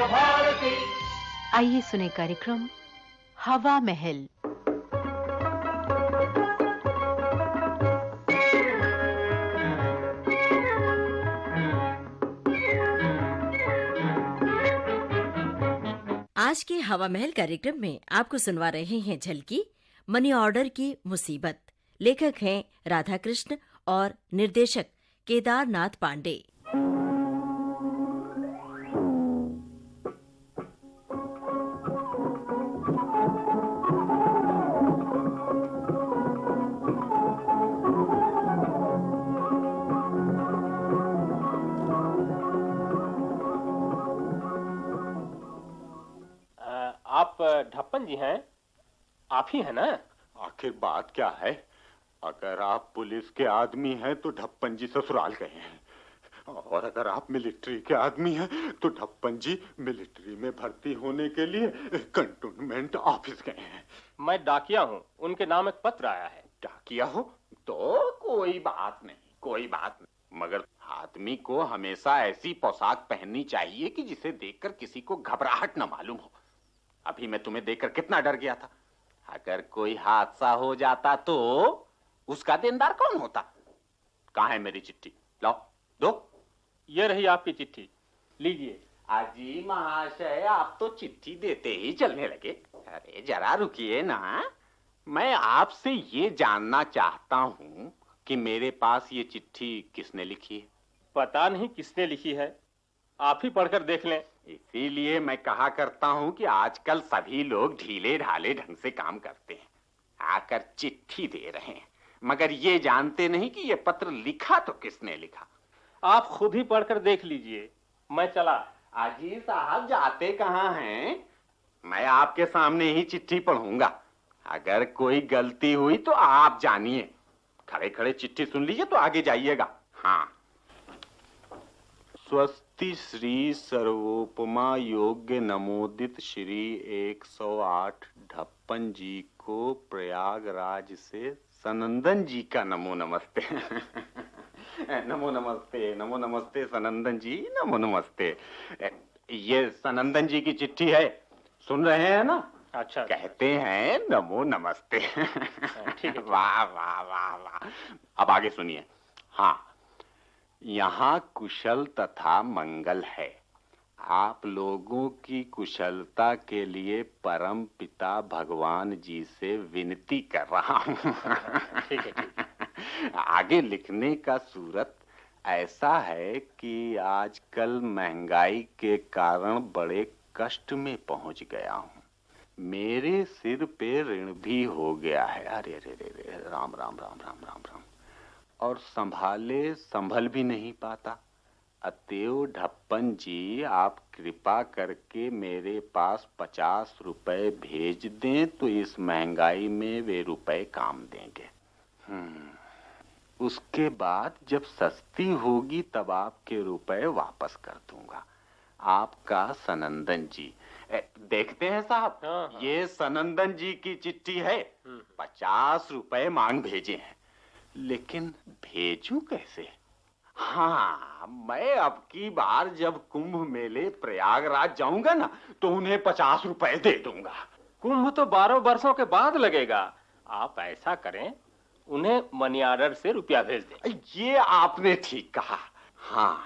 भारती। आइए सुने कार्यक्रम हवा महल। आज के हवा महल कार्यक्रम में आपको सुनवा रहे हैं झलकी मनी ऑर्डर की मुसीबत। लेखक हैं राधा कृष्ण और निर्देशक केदारनाथ पांडे। आप ढप्पन जी हैं? आप ही हैं ना? आखिर बात क्या है? अगर आप पुलिस के आदमी हैं तो ढप्पन जी ससुराल गए हैं, और अगर आप मिलिट्री के आदमी हैं तो ढप्पन जी मिलिट्री में भर्ती होने के लिए कंटोनमेंट ऑफिस गए हैं। मैं डाकिया हूँ, उनके नाम एक पत्र आया है। डाकिया हो तो कोई बात नहीं, कोई बात नहीं, मगर आदमी को हमेशा ऐसी पोशाक पहननी चाहिए कि जिसे देखकर किसी को घबराहट न मालूम हो। अभी मैं तुम्हें देखकर कितना डर गया था। अगर कोई हादसा हो जाता तो उसका देनदार कौन होता? कहाँ है मेरी चिट्ठी? लाओ, दो। ये रही आपकी चिट्ठी, लीजिए। अजी महाशय, आप तो चिट्ठी देते ही चलने लगे। अरे जरा रुकिए ना, मैं आपसे ये जानना चाहता हूँ कि मेरे पास ये चिट्ठी किसने लिखी है? पता नहीं किसने लिखी है, आप ही पढ़कर देख लें। इसीलिए मैं कहा करता हूँ कि आजकल सभी लोग ढीले ढाले ढंग से काम करते हैं, आकर चिट्ठी दे रहे हैं, मगर ये जानते नहीं कि ये पत्र लिखा तो किसने लिखा। आप खुद ही पढ़कर देख लीजिए, मैं चला। अजी साहब, जाते कहाँ हैं? मैं आपके सामने ही चिट्ठी पढ़ूंगा, अगर कोई गलती हुई तो आप जानिए। खड़े खड़े चिट्ठी सुन लीजिए तो आगे जाइएगा। हाँ। स्वस्ति श्री सर्वोपमा योग्य नमोदित श्री 108 ढप्पन जी को प्रयागराज से सनंदन जी का नमो नमस्ते। नमो नमस्ते, नमो नमस्ते सनंदन जी, नमो नमस्ते। ये सनंदन जी की चिट्ठी है, सुन रहे हैं ना? अच्छा। कहते हैं नमो नमस्ते। ठीक है। वाह वाह वाह वाह। अब आगे सुनिए। हाँ, यहाँ कुशल तथा मंगल है। आप लोगों की कुशलता के लिए परम पिता भगवान जी से विनती कर रहा हूँ। ठीक है, ठीक है। आगे लिखने का सूरत ऐसा है कि आजकल महंगाई के कारण बड़े कष्ट में पहुंच गया हूँ। मेरे सिर पे ऋण भी हो गया है। अरे अरे अरे, राम राम राम राम राम राम। और संभाले संभल भी नहीं पाता। अतएव ढप्पन जी, आप कृपा करके मेरे पास 50 रुपए भेज दें तो इस महंगाई में वे रुपए काम देंगे। उसके बाद जब सस्ती होगी तब आपके रुपए वापस कर दूंगा। आपका सनंदन जी। देखते हैं साहब, हाँ। ये सनंदन जी की चिट्ठी है। 50 रुपए मांग भेजे हैं, लेकिन भेजूं कैसे? हाँ, मैं अब की बार जब कुंभ मेले प्रयागराज जाऊंगा ना तो उन्हें 50 रुपए दे दूंगा। कुंभ तो 12 वर्षों के बाद लगेगा। आप ऐसा करें, उन्हें मनी ऑर्डर से रुपया भेज दें। ये आपने ठीक कहा। हाँ,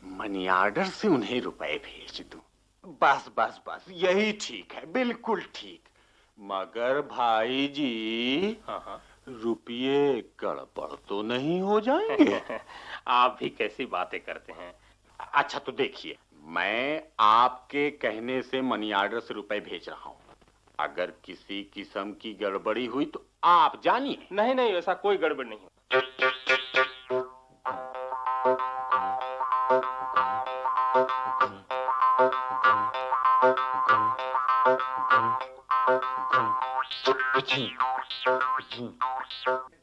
मनी ऑर्डर से उन्हें रुपए भेज दूं। बस बस बस, यही ठीक है, बिल्कुल ठीक। मगर भाई जी, हाँ, रुपये गड़बड़ तो नहीं हो जाएंगे? आप भी कैसी बातें करते हैं। अच्छा तो देखिए, मैं आपके कहने से मनी ऑर्डर से रुपए भेज रहा हूँ। अगर किसी किस्म की गड़बड़ी हुई तो आप जानिए। नहीं नहीं, ऐसा कोई गड़बड़ नहीं।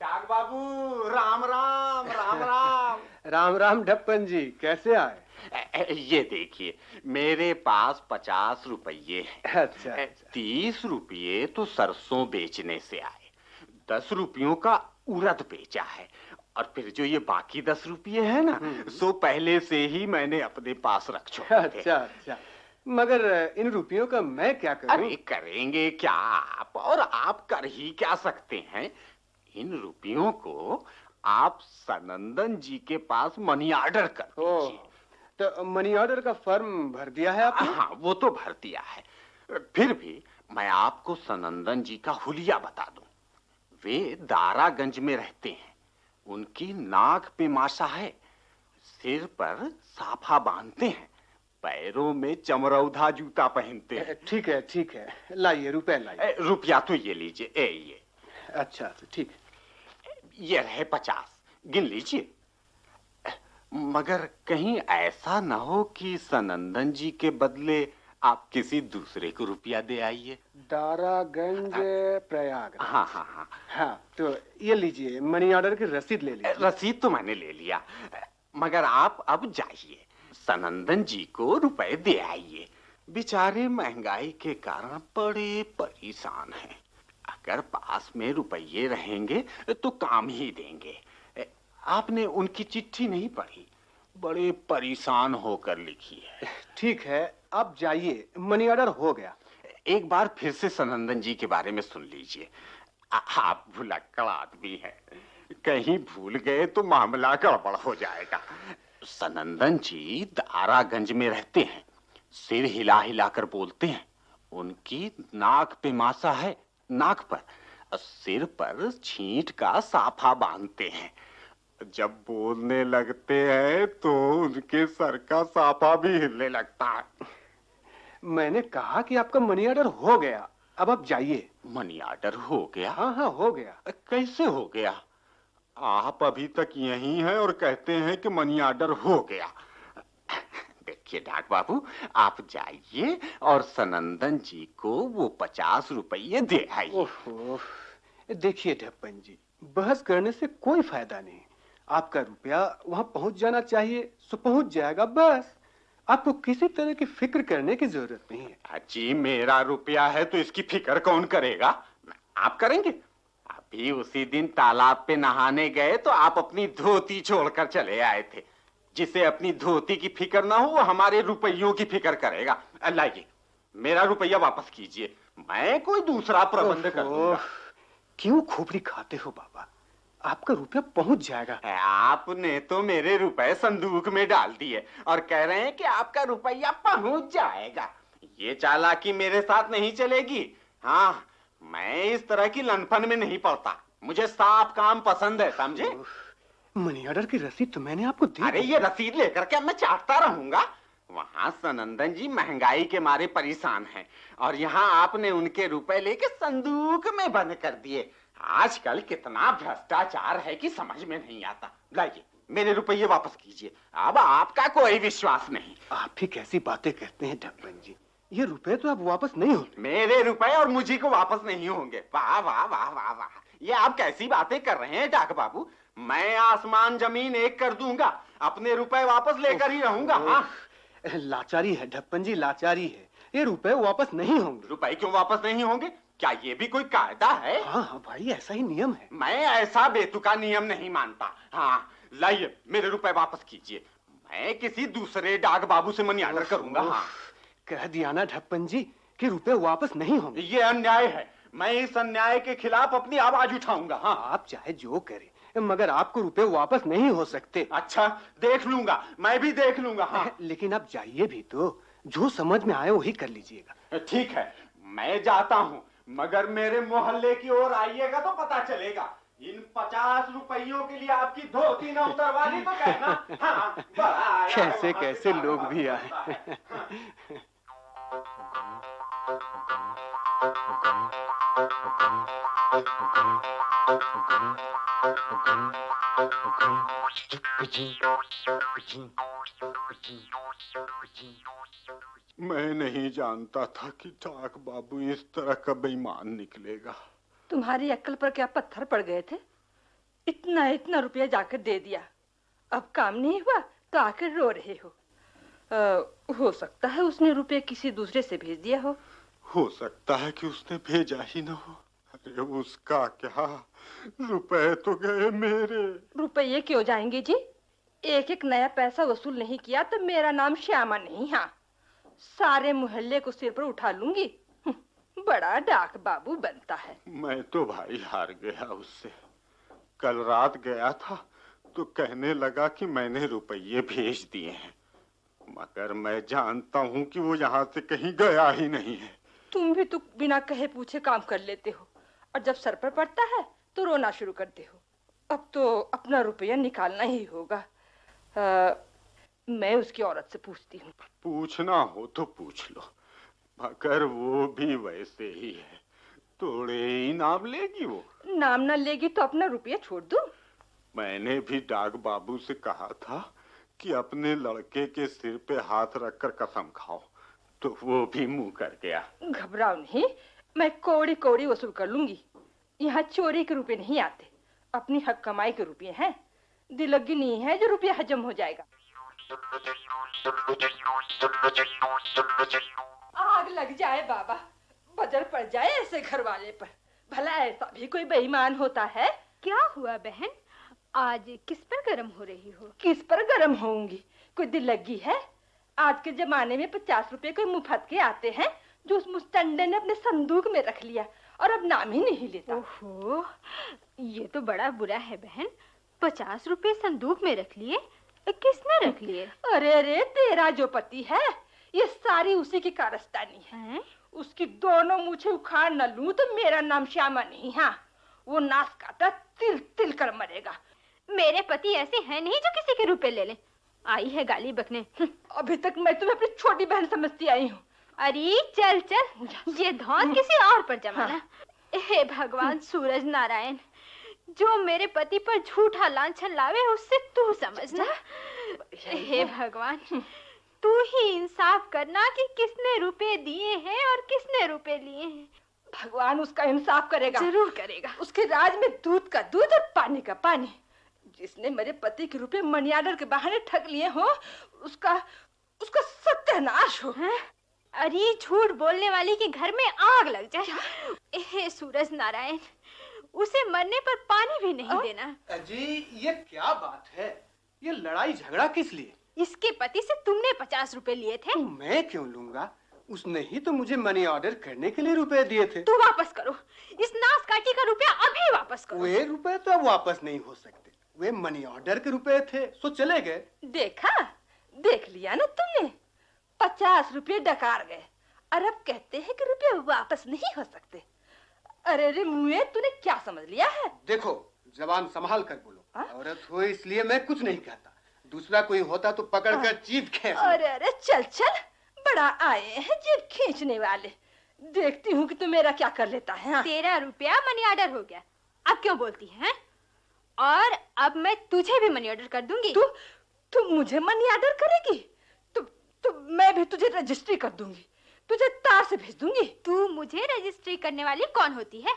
डाक बाबू, राम राम राम राम। राम राम ढप्पन जी, कैसे आए? ये देखिए, मेरे पास 50 रुपये हैं। अच्छा, 30 रुपये तो सरसों बेचने से आए, 10 रुपयों का उड़द बेचा है, और फिर जो ये बाकी 10 रुपये है ना, सो पहले से ही मैंने अपने पास रख छोड़े थे। अच्छा अच्छा। मगर इन रुपयों का मैं क्या करूं? अरे करेंगे क्या आप, और आप कर ही क्या सकते हैं। इन रुपयों को आप सनंदन जी के पास मनी ऑर्डर कर दीजिए। तो मनी ऑर्डर का फॉर्म भर दिया है आपने? हाँ, वो तो भर दिया है। फिर भी मैं आपको सनंदन जी का हुलिया बता दूं। वे दारागंज में रहते हैं। उनकी नाक पे माशा है, सिर पर साफा बांधते हैं, पैरों में चमरौधा जूता पहनते हैं। ठीक है ठीक है, लाइए रुपए लाइए। रुपया तो ये लीजिए, ये। अच्छा ठीक है। ये रहे 50, गिन लीजिए। मगर कहीं ऐसा ना हो कि सनंदन जी के बदले आप किसी दूसरे को रुपया दे आइए। दारागंज प्रयागराज। हाँ हाँ हाँ हाँ, तो ये लीजिए, मनी ऑर्डर की रसीद ले लीजिए। रसीद तो मैंने ले लिया, मगर आप अब जाइए, सनंदन जी को रुपए दे आइए। बेचारे महंगाई के कारण बड़े परेशान हैं। अगर पास में रुपये रहेंगे तो काम ही देंगे। आपने उनकी चिट्ठी नहीं पढ़ी, बड़े परेशान होकर लिखी है। ठीक है, आप जाइए, मनी ऑर्डर हो गया। एक बार फिर से सनंदन जी के बारे में सुन लीजिए। आप भुलक्कड़ आदमी हैं, कहीं भूल गए तो मामला गड़बड़ हो जाएगा। सनंदन जी दारागंज में रहते हैं, सिर हिला हिला कर बोलते हैं। उनकी नाक पे मासा है, नाक पर, सिर पर छींट का साफा बांधते हैं। जब बोलने लगते हैं तो उनके सर का साफा भी हिलने लगता है। मैंने कहा कि आपका मनी ऑर्डर हो गया, अब आप जाइए। मनी ऑर्डर हो गया? हाँ हाँ हो गया। कैसे हो गया? आप अभी तक यहीं हैं और कहते हैं कि मनी ऑर्डर हो गया। देखिए डाक बाबू, आप जाइए और सनंदन जी को वो 50 रुपये दे आइए। ओहो, देखिए ढप्पन जी, बहस करने से कोई फायदा नहीं। आपका रुपया वहां पहुंच जाना चाहिए, सो पहुंच जाएगा, बस। आपको किसी तरह की फिक्र करने की जरूरत नहीं है। अजी, मेरा रुपया है तो इसकी फिक्र कौन करेगा? आप करेंगे? अभी उसी दिन तालाब पे नहाने गए तो आप अपनी धोती छोड़कर चले आए थे। जिसे अपनी धोती की फिक्र ना हो वो हमारे रुपयों की फिक्र करेगा। लाइए, मेरा रुपया वापस कीजिए, मैं कोई दूसरा प्रबंध कर दूंगा। क्यों खोपड़ी खाते हो बाबा? आपका रुपया पहुंच जाएगा। आपने तो मेरे रुपए संदूक में डाल दिए और कह रहे हैं कि आपका रुपया पहुंच जाएगा। ये चालाकी मेरे साथ नहीं चलेगी। हाँ, मैं इस तरह की लनफन में नहीं पड़ता। मुझे साफ काम पसंद है, समझे? मनी ऑर्डर की रसीद तो मैंने आपको दी। अरे ये रसीद लेकर क्या मैं चाटता रहूंगा? वहाँ सनंदन जी महंगाई के मारे परेशान हैं और यहाँ आपने उनके रुपए लेके संदूक में बंद कर दिए। आजकल कितना भ्रष्टाचार है कि समझ में नहीं आता। लाइए, मेरे रुपये वापस कीजिए। अब आपका कोई विश्वास नहीं। आप ही कैसी बातें कहते हैं ढप्पन जी? ये रुपए तो अब वापस नहीं होंगे। मेरे रुपए और मुझी को वापस नहीं होंगे? वाह वाह वाह वाह वाह, ये आप कैसी बातें कर रहे हैं डाक बाबू? मैं आसमान जमीन एक कर दूंगा, अपने रुपए वापस लेकर ही रहूंगा। हाँ, लाचारी है ढप्पन जी, लाचारी है। ये रुपए वापस नहीं होंगे। रुपए क्यों वापस नहीं होंगे? क्या ये भी कोई कायदा है? हाँ हाँ भाई, ऐसा ही नियम है। मैं ऐसा बेतुका नियम नहीं मानता। हाँ, लाइए, मेरे रुपए वापस कीजिए। मैं किसी दूसरे डाक बाबू से मनी ऑर्डर करूंगा। हाँ, कह दिया ना ढप्पन जी कि रुपए वापस नहीं होंगे। ये अन्याय है। मैं इस अन्याय के खिलाफ अपनी आवाज उठाऊंगा। हाँ, आप चाहे जो करें, मगर आपको रुपए वापस नहीं हो सकते। अच्छा, देख लूंगा, मैं भी देख लूंगा। हाँ, लेकिन आप जाइए भी तो, जो समझ में आए वही कर लीजिएगा। ठीक है, मैं जाता हूँ, मगर मेरे मोहल्ले की ओर आइएगा तो पता चलेगा। इन 50 रुपयों के लिए आपकी धोती न उतरवानी तो कहना। हाँ, कैसे कैसे लोग भी आए। मैं नहीं जानता था कि डाक बाबू इस तरह का बेईमान निकलेगा। तुम्हारी अक्ल पर क्या पत्थर पड़ गए थे? इतना इतना रुपया जाकर दे दिया, अब काम नहीं हुआ तो आकर रो रहे हो। हो सकता है उसने रुपये किसी दूसरे से भेज दिया हो सकता है कि उसने भेजा ही ना हो। अरे उसका क्या, रुपए तो गए मेरे। रुपये क्यों जाएंगे जी? एक एक नया पैसा वसूल नहीं किया तो मेरा नाम श्यामा नहीं। हाँ, सारे मोहल्ले को सिर पर उठा लूंगी। बड़ा डाक बाबू बनता है। मैं तो भाई हार गया उससे। कल रात गया था तो कहने लगा कि मैंने रुपये भेज दिए हैं, मगर मैं जानता हूँ कि वो यहाँ से कहीं गया ही नहीं है। तुम भी तो बिना कहे पूछे काम कर लेते हो, और जब सर पर पड़ता है तो रोना शुरू करते हो। अब तो अपना रुपया निकालना ही होगा। मैं उसकी औरत से पूछती हूँ। पूछना हो तो पूछ लो, मगर वो भी वैसे ही है, थोड़े ही नाम लेगी वो। नाम ना लेगी तो अपना रुपया छोड़ दूं? मैंने भी डाक बाबू से कहा था कि अपने लड़के के सिर पे हाथ रखकर कसम खाओ, तो वो भी मुंह कर गया। घबराओ नहीं, मैं कौड़ी कौड़ी वसूल कर लूंगी। यहाँ चोरी के रुपए नहीं आते, अपनी हक कमाई के रुपए हैं। दिलगी नहीं है जो रुपया हजम हो जाएगा। आग लग जाए बाबा, बजर पड़ जाए ऐसे घर वाले पर। भला ऐसा भी कोई बेईमान होता है? क्या हुआ बहन, आज किस पर गरम हो रही हो? किस पर गरम होंगी? कोई दिलगी है? आज के जमाने में 50 रुपए कोई मुफ्त के आते हैं, जो उस मुस्तंडे ने अपने संदूक में रख लिया और अब नाम ही नहीं लेता। ओहो, ये तो बड़ा बुरा है बहन। 50 रुपए संदूक में रख लिए? किसने रख लिए? अरे अरे, तेरा जो पति है, ये सारी उसी की कारस्तानी है। उसकी दोनों मूछें उखाड़ न लूं तो मेरा नाम श्यामा नहीं। हाँ, वो नास काटा तिल तिल कर मरेगा। मेरे पति ऐसे हैं नहीं जो किसी के रुपए ले लें। आई है गाली बकने। अभी तक मैं तुम्हें अपनी छोटी बहन समझती आई हूँ। अरे चल चल, ये धौंस किसी और पर जमाना। हाँ। हे भगवान सूरज नारायण, जो मेरे पति पर झूठा लांछन लावे उससे तू समझना। हे भगवान, तू ही इंसाफ करना कि किसने रुपए दिए हैं और किसने रुपए लिए हैं। भगवान उसका इंसाफ करेगा। जरूर करेगा। उसके राज में दूध का दूध और पानी का पानी। जिसने मेरे पति के रुपए मनी ऑर्डर के बहाने ठग लिए हो, उसका सत्यानाश हो। अरे झूठ बोलने वाली के घर में आग लग जाए। हे सूरज नारायण, उसे मरने पर पानी भी नहीं देना। अजी, ये क्या बात है? ये लड़ाई झगड़ा किस लिए? इसके पति से तुमने 50 रुपए लिए थे। तो मैं क्यों लूंगा? उसने ही तो मुझे मनी ऑर्डर करने के लिए रुपए दिए थे। तो वापस करो, इस नासकाटी का रुपया अभी वापस करो। वे रुपए तो अब वापस नहीं हो सकते, वे मनी ऑर्डर के रुपए थे, सो चले गए। देख लिया ना तुमने, 50 रुपये डकार गए और अब कहते हैं कि रुपये वापस नहीं हो सकते। अरे रे मुए, तूने क्या समझ लिया है? देखो, जबान संभाल कर बोलो। औरत हो इसलिए मैं कुछ नहीं कहता, दूसरा कोई होता तो पकड़कर जीभ खींच। अरे अरे चल चल, बड़ा आए हैं जीभ खींचने वाले। देखती हूँ कि तू मेरा क्या कर लेता है। हाँ। तेरा रुपया मनी ऑर्डर हो गया, अब क्यों बोलती है? और अब मैं तुझे भी मनी ऑर्डर कर दूंगी। तू मुझे मनी ऑर्डर करेगी? तो मैं भी तुझे रजिस्ट्री कर दूंगी, तुझे तार से भेज दूंगी। तू मुझे रजिस्ट्री करने वाली कौन होती है?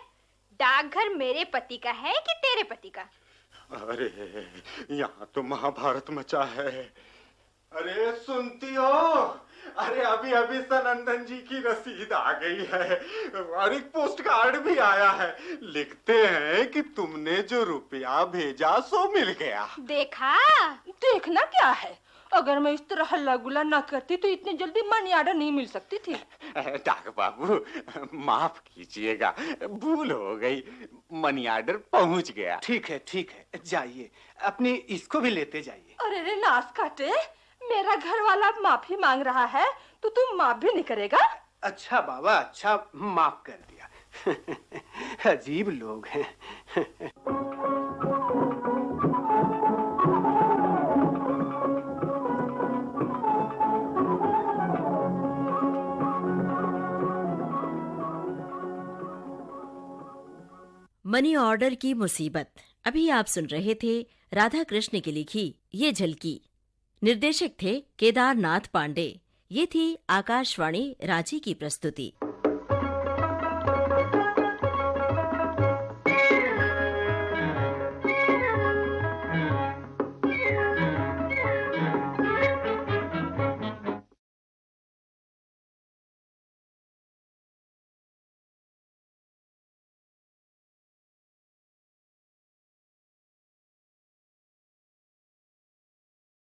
डाकघर मेरे पति का है कि तेरे पति का? अरे यहाँ तो महाभारत मचा है। अरे सुनती हो? अरे अभी अभी सनंदन जी की रसीद आ गई है और एक पोस्ट कार्ड भी आया है। लिखते हैं कि तुमने जो रुपया भेजा सो मिल गया। देखा? देखना क्या है, अगर मैं इस तरह हल्ला गुल्ला ना करती तो इतनी जल्दी मनी ऑर्डर नहीं मिल सकती थी। डाक बाबू माफ कीजिएगा, भूल हो गई, मनी ऑर्डर पहुंच गया। ठीक है, जाइए, अपनी इसको भी लेते जाइए। अरे रे नास काटे, मेरा घर वाला माफी मांग रहा है तो तू माफ भी नहीं करेगा? अच्छा बाबा, अच्छा, माफ कर दिया। अजीब लोग हैं। मनी ऑर्डर की मुसीबत। अभी आप सुन रहे थे राधा कृष्ण की लिखी ये झलकी। निर्देशक थे केदारनाथ पांडे। ये थी आकाशवाणी रांची की प्रस्तुति।